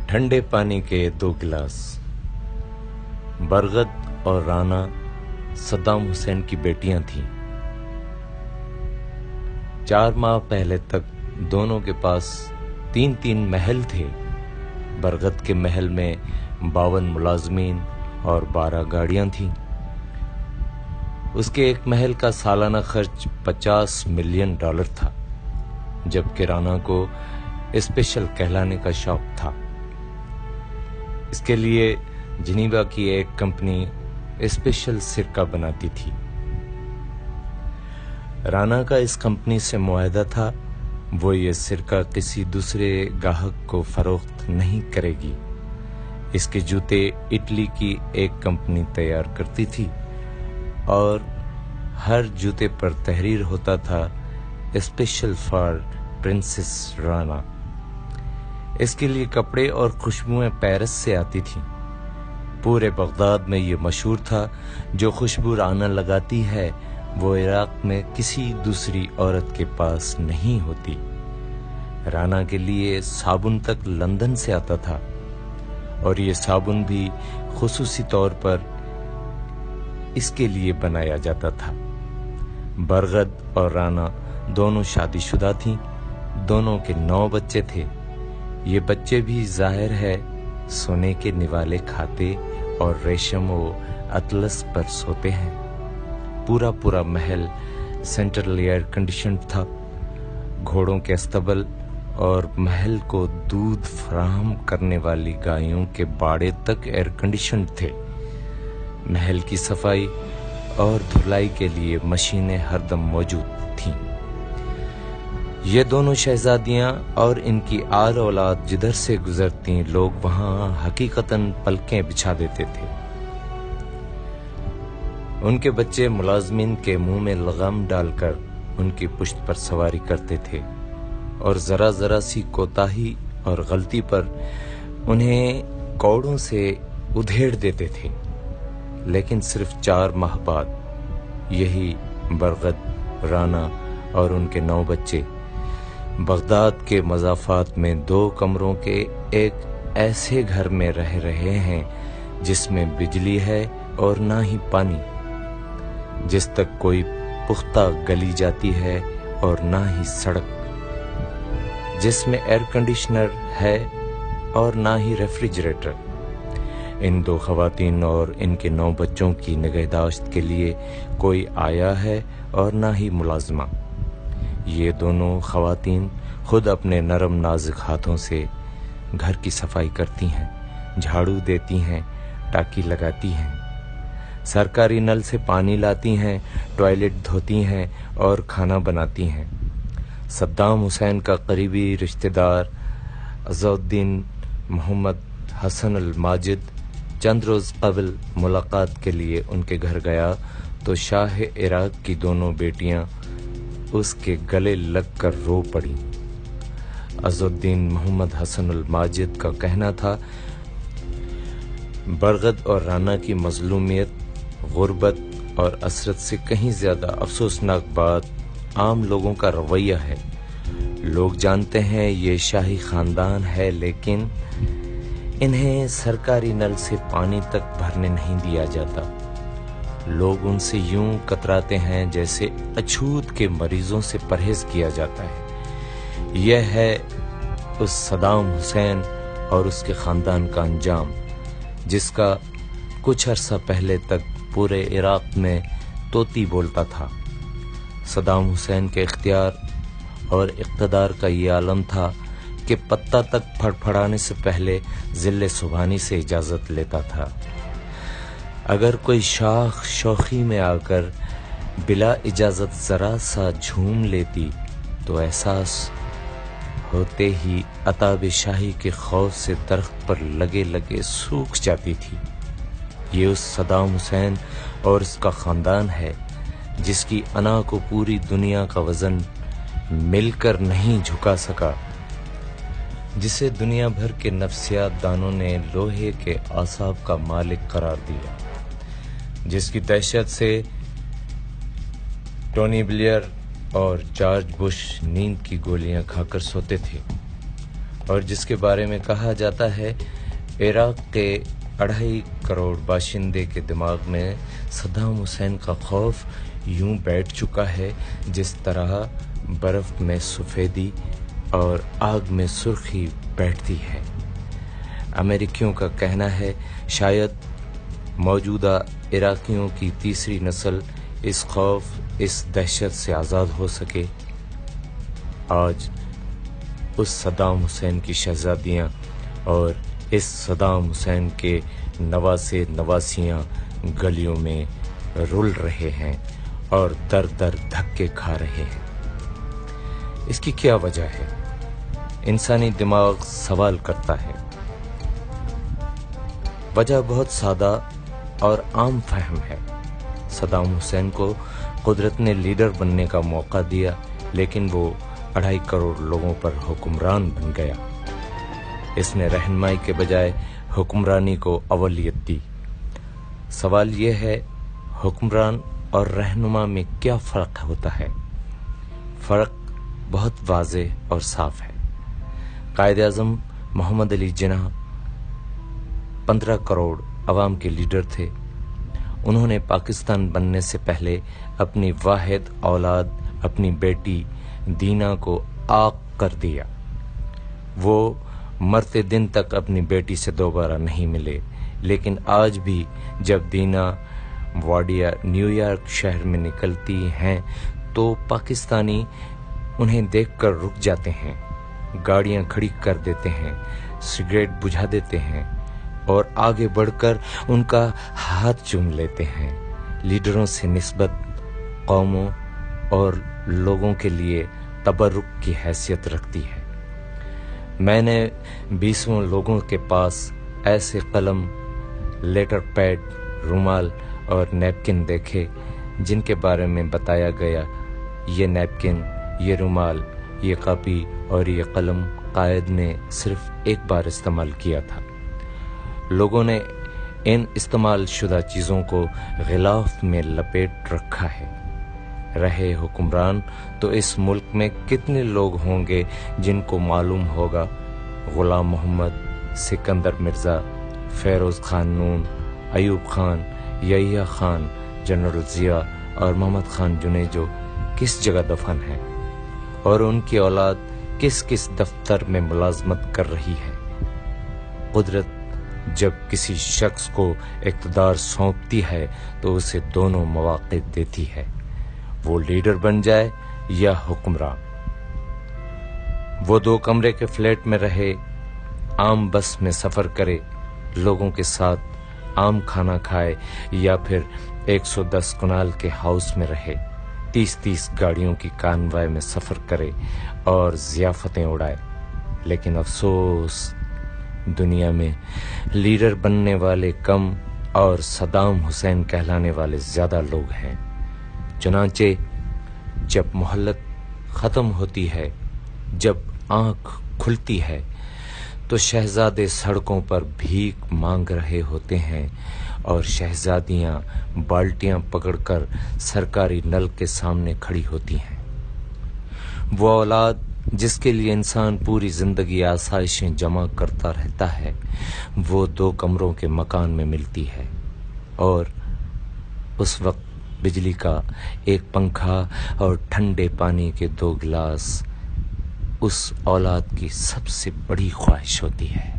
ٹھنڈے پانی کے 2 گلاس۔ برغد اور رانا صدام حسین کی بیٹیاں تھیں۔ 4 ماہ پہلے تک دونوں کے پاس 3 محل تھے۔ برغد کے محل میں 52 ملازمین اور 12 گاڑیاں تھیں۔ اس کے ایک محل کا سالانہ خرچ $50 ملین تھا، جبکہ رانا کو اسپیشل کہلانے کا شوق تھا۔ اس کے لیے جنیوا کی ایک کمپنی اسپیشل سرکہ بناتی تھی۔ رانا کا اس کمپنی سے معاہدہ تھا، وہ یہ سرکہ کسی دوسرے گاہک کو فروخت نہیں کرے گی۔ اس کے جوتے اٹلی کی ایک کمپنی تیار کرتی تھی اور ہر جوتے پر تحریر ہوتا تھا اسپیشل فار پرنسس رانا۔ اس کے لیے کپڑے اور خوشبوئیں پیرس سے آتی تھیں۔ پورے بغداد میں یہ مشہور تھا، جو خوشبو رانا لگاتی ہے وہ عراق میں کسی دوسری عورت کے پاس نہیں ہوتی۔ رانا کے لیے صابن تک لندن سے آتا تھا، اور یہ صابن بھی خصوصی طور پر اس کے لیے بنایا جاتا تھا۔ برغد اور رانا دونوں شادی شدہ تھیں۔ دونوں کے 9 بچے تھے۔ یہ بچے بھی ظاہر ہے سونے کے نوالے کھاتے اور ریشم و اطلس پر سوتے ہیں۔ پورا محل سینٹرل ایئر کنڈیشنڈ تھا۔ گھوڑوں کے استبل اور محل کو دودھ فراہم کرنے والی گایوں کے باڑے تک ایئر کنڈیشنڈ تھے۔ محل کی صفائی اور دھلائی کے لیے مشینیں ہر دم موجود تھیں۔ یہ دونوں شہزادیاں اور ان کی آل اولاد جدھر سے گزرتی لوگ وہاں حقیقتاً پلکیں بچھا دیتے تھے۔ ان کے بچے ملازمین کے منہ میں لغم ڈال کر ان کی پشت پر سواری کرتے تھے، اور ذرا سی کوتاہی اور غلطی پر انہیں کوڑوں سے ادھیڑ دیتے تھے۔ لیکن صرف 4 ماہ بعد یہی برغد، رانا اور ان کے 9 بچے بغداد کے مضافات میں 2 کمروں کے ایک ایسے گھر میں رہ رہے ہیں جس میں بجلی ہے اور نہ ہی پانی، جس تک کوئی پختہ گلی جاتی ہے اور نہ ہی سڑک، جس میں ایئر کنڈیشنر ہے اور نہ ہی ریفریجریٹر۔ ان 2 خواتین اور ان کے 9 بچوں کی نگہداشت کے لیے کوئی آیا ہے اور نہ ہی ملازمہ۔ یہ دونوں خواتین خود اپنے نرم نازک ہاتھوں سے گھر کی صفائی کرتی ہیں، جھاڑو دیتی ہیں، ٹاکی لگاتی ہیں، سرکاری نل سے پانی لاتی ہیں، ٹوائلٹ دھوتی ہیں اور کھانا بناتی ہیں۔ صدام حسین کا قریبی رشتہ دار عزالدین محمد حسن الماجد چند روز قبل ملاقات کے لیے ان کے گھر گیا تو شاہ عراق کی دونوں بیٹیاں اس کے گلے لگ کر رو پڑیں۔ عزالدین محمد حسن الماجد کا کہنا تھا، برغد اور رانا کی مظلومیت، غربت اور اسرت سے کہیں زیادہ افسوسناک بات عام لوگوں کا رویہ ہے۔ لوگ جانتے ہیں یہ شاہی خاندان ہے، لیکن انہیں سرکاری نل سے پانی تک بھرنے نہیں دیا جاتا۔ لوگ ان سے یوں کتراتے ہیں جیسے اچھوت کے مریضوں سے پرہیز کیا جاتا ہے۔ یہ ہے اس صدام حسین اور اس کے خاندان کا انجام، جس کا کچھ عرصہ پہلے تک پورے عراق میں طوطی بولتا تھا۔ صدام حسین کے اختیار اور اقتدار کا یہ عالم تھا کہ پتہ تک پھڑپھڑانے سے پہلے ذل سبحانی سے اجازت لیتا تھا۔ اگر کوئی شاخ شوخی میں آ کر بلا اجازت ذرا سا جھوم لیتی تو احساس ہوتے ہی عتاب شاہی کے خوف سے درخت پر لگے سوکھ جاتی تھی۔ یہ اس صدام حسین اور اس کا خاندان ہے جس کی انا کو پوری دنیا کا وزن مل کر نہیں جھکا سکا، جسے دنیا بھر کے نفسیات دانوں نے لوہے کے اعصاب کا مالک قرار دیا، جس کی دہشت سے ٹونی بلیئر اور جارج بش نیند کی گولیاں کھا کر سوتے تھے۔ اور جس کے بارے میں کہا جاتا ہے عراق کے 2.5 کروڑ باشندے کے دماغ میں صدام حسین کا خوف یوں بیٹھ چکا ہے جس طرح برف میں سفیدی اور آگ میں سرخی بیٹھتی ہے۔ امریکیوں کا کہنا ہے شاید موجودہ عراقیوں کی تیسری نسل اس خوف، اس دہشت سے آزاد ہو سکے۔ آج اس صدام حسین کی شہزادیاں اور اس صدام حسین کے نواسے نواسیاں گلیوں میں رل رہے ہیں اور در در دھکے کھا رہے ہیں۔ اس کی کیا وجہ ہے؟ انسانی دماغ سوال کرتا ہے۔ وجہ بہت سادہ اور عام فہم ہے۔ صدام حسین کو قدرت نے لیڈر بننے کا موقع دیا، لیکن وہ 2.5 کروڑ لوگوں پر حکمران بن گیا۔ اس نے رہنمائی کے بجائے حکمرانی کو اولیت دی۔ سوال یہ ہے، حکمران اور رہنما میں کیا فرق ہوتا ہے؟ فرق بہت واضح اور صاف ہے۔ قائد اعظم محمد علی جناح 15 کروڑ عوام کے لیڈر تھے۔ انہوں نے پاکستان بننے سے پہلے اپنی واحد اولاد اپنی بیٹی دینا کو عاق کر دیا۔ وہ مرتے دن تک اپنی بیٹی سے دوبارہ نہیں ملے، لیکن آج بھی جب دینا واڈیا نیو یارک شہر میں نکلتی ہیں تو پاکستانی انہیں دیکھ کر رک جاتے ہیں، گاڑیاں کھڑی کر دیتے ہیں، سگریٹ بجھا دیتے ہیں اور آگے بڑھ کر ان کا ہاتھ چوم لیتے ہیں۔ لیڈروں سے نسبت قوموں اور لوگوں کے لیے تبرک کی حیثیت رکھتی ہے۔ میں نے 20 لوگوں کے پاس ایسے قلم، لیٹر پیڈ، رومال اور نیپکن دیکھے جن کے بارے میں بتایا گیا یہ نیپکن، یہ رومال، یہ کاپی اور یہ قلم قائد نے صرف ایک بار استعمال کیا تھا۔ لوگوں نے ان استعمال شدہ چیزوں کو غلاف میں لپیٹ رکھا ہے۔ رہے حکمران تو اس ملک میں کتنے لوگ ہوں گے جن کو معلوم ہوگا غلام محمد، سکندر مرزا، فیروز خان نون، ایوب خان، یحییٰ خان، جنرل ضیاء اور محمد خان جنیجو کس جگہ دفن ہیں اور ان کی اولاد کس کس دفتر میں ملازمت کر رہی ہے۔ قدرت جب کسی شخص کو اقتدار سونپتی ہے تو اسے دونوں مواقع دیتی ہے، وہ لیڈر بن جائے یا حکمران۔ وہ 2 کمرے کے فلیٹ میں رہے، عام بس میں سفر کرے، لوگوں کے ساتھ عام کھانا کھائے، یا پھر 110 کنال کے ہاؤس میں رہے، 30 گاڑیوں کی کانوائے میں سفر کرے اور ضیافتیں اڑائے۔ لیکن افسوس، دنیا میں لیڈر بننے والے کم اور صدام حسین کہلانے والے زیادہ لوگ ہیں۔ چنانچہ جب مہلت ختم ہوتی ہے، جب آنکھ کھلتی ہے تو شہزادے سڑکوں پر بھیک مانگ رہے ہوتے ہیں اور شہزادیاں بالٹیاں پکڑ کر سرکاری نل کے سامنے کھڑی ہوتی ہیں۔ وہ اولاد جس کے لیے انسان پوری زندگی آسائشیں جمع کرتا رہتا ہے، وہ 2 کمروں کے مکان میں ملتی ہے، اور اس وقت بجلی کا 1 پنکھا اور ٹھنڈے پانی کے 2 گلاس اس اولاد کی سب سے بڑی خواہش ہوتی ہے۔